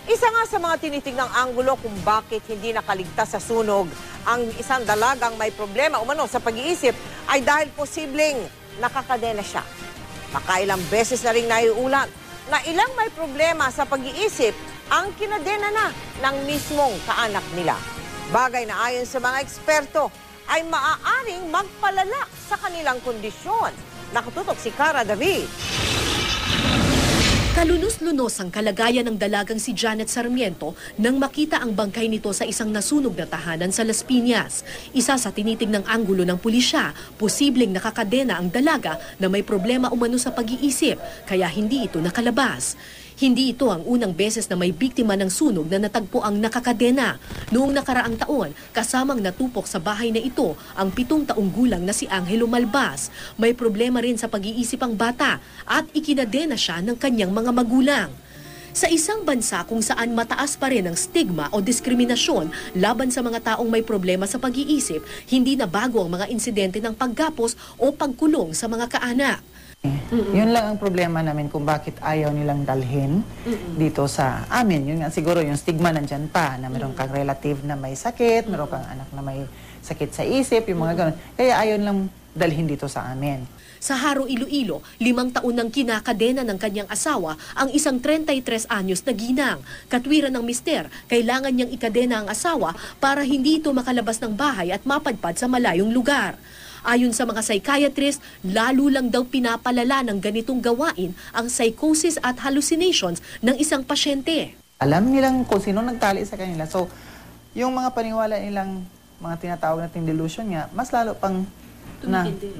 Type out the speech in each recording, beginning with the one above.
Isa nga sa mga tinitignang anggulo kung bakit hindi nakaligtas sa sunog ang isang dalagang may problema umano sa pag-iisip ay dahil posibleng nakakadena siya. Makailang beses na ring naiulat na ilang may problema sa pag-iisip ang kinadena na ng mismong kaanak nila. Bagay na ayon sa mga eksperto ay maaaring magpalala sa kanilang kondisyon. Nakatutok si Cara David. Kalunos-lunos ang kalagayan ng dalagang si Janet Sarmiento nang makita ang bangkay nito sa isang nasunog na tahanan sa Las Piñas. Isa sa tinitignang anggulo ng pulisya, posibleng nakakadena ang dalaga na may problema umano sa pag-iisip, kaya hindi ito nakalabas. Hindi ito ang unang beses na may biktima ng sunog na natagpo ang nakakadena. Noong nakaraang taon, kasamang natupok sa bahay na ito ang 7 taong gulang na si Angelo Malbas. May problema rin sa pag-iisip ang bata at ikinadena siya ng kanyang mga magulang. Sa isang bansa kung saan mataas pa rin ang stigma o diskriminasyon laban sa mga taong may problema sa pag-iisip, hindi na bago ang mga insidente ng paggapos o pagkulong sa mga kaanak. Yun lang ang problema namin kung bakit ayaw nilang dalhin dito sa amin. Yun nga siguro yung stigma nandyan pa na meron kang relative na may sakit, meron kang anak na may sakit sa isip, yung mga ganun. Kaya ayaw lang dalhin dito sa amin. Sa Haro, Iloilo, 5 taon nang kinakadena ng kanyang asawa ang isang 33 anyos na ginang. Katwiran ng mister, kailangan niyang ikadena ang asawa para hindi ito makalabas ng bahay at mapadpad sa malayong lugar. Ayon sa mga psychiatrist, lalo lang daw pinapalala ng ganitong gawain ang psychosis at hallucinations ng isang pasyente. Alam nilang kung sino nagtali sa kanila. So, yung mga paniwala nilang mga tinatawag nating delusion nga, mas lalo pang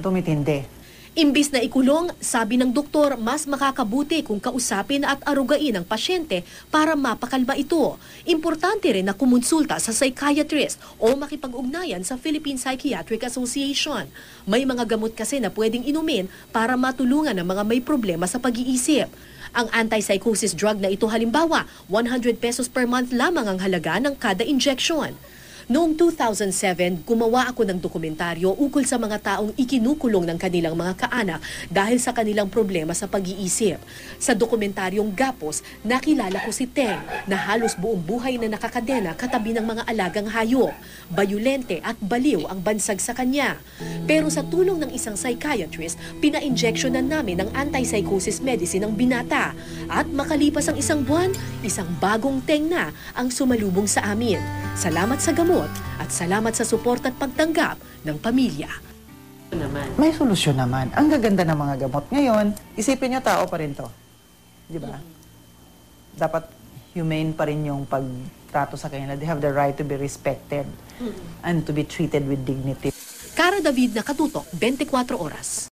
tumitindi. Imbis na ikulong, sabi ng doktor, mas makakabuti kung kausapin at arugain ang pasyente para mapakalma ito. Importante rin na kumonsulta sa psychiatrist o makipag-ugnayan sa Philippine Psychiatric Association. May mga gamot kasi na pwedeng inumin para matulungan ang mga may problema sa pag-iisip. Ang anti-psychosis drug na ito halimbawa, 100 pesos per month lamang ang halaga ng kada injection. Noong 2007, gumawa ako ng dokumentaryo ukol sa mga taong ikinukulong ng kanilang mga kaanak dahil sa kanilang problema sa pag-iisip. Sa dokumentaryong Gapos, nakilala ko si Teng na halos buong buhay na nakakadena katabi ng mga alagang hayop. Bayulente at baliw ang bansag sa kanya. Pero sa tulong ng isang psychiatrist, pina-injectionan namin ng anti-psychosis medicine ang binata. At makalipas ang 1 buwan, isang bagong Teng na ang sumalubong sa amin. Salamat sa gamot at salamat sa suporta at pagtanggap ng pamilya. May solusyon naman. Ang gaganda ng mga gamot. Ngayon, isipin nyo tao pa rin to. Di ba? Dapat humane pa rin yung pagtrato sa kanila. They have the right to be respected and to be treated with dignity. Cara David, Nakatutok, 24 Oras.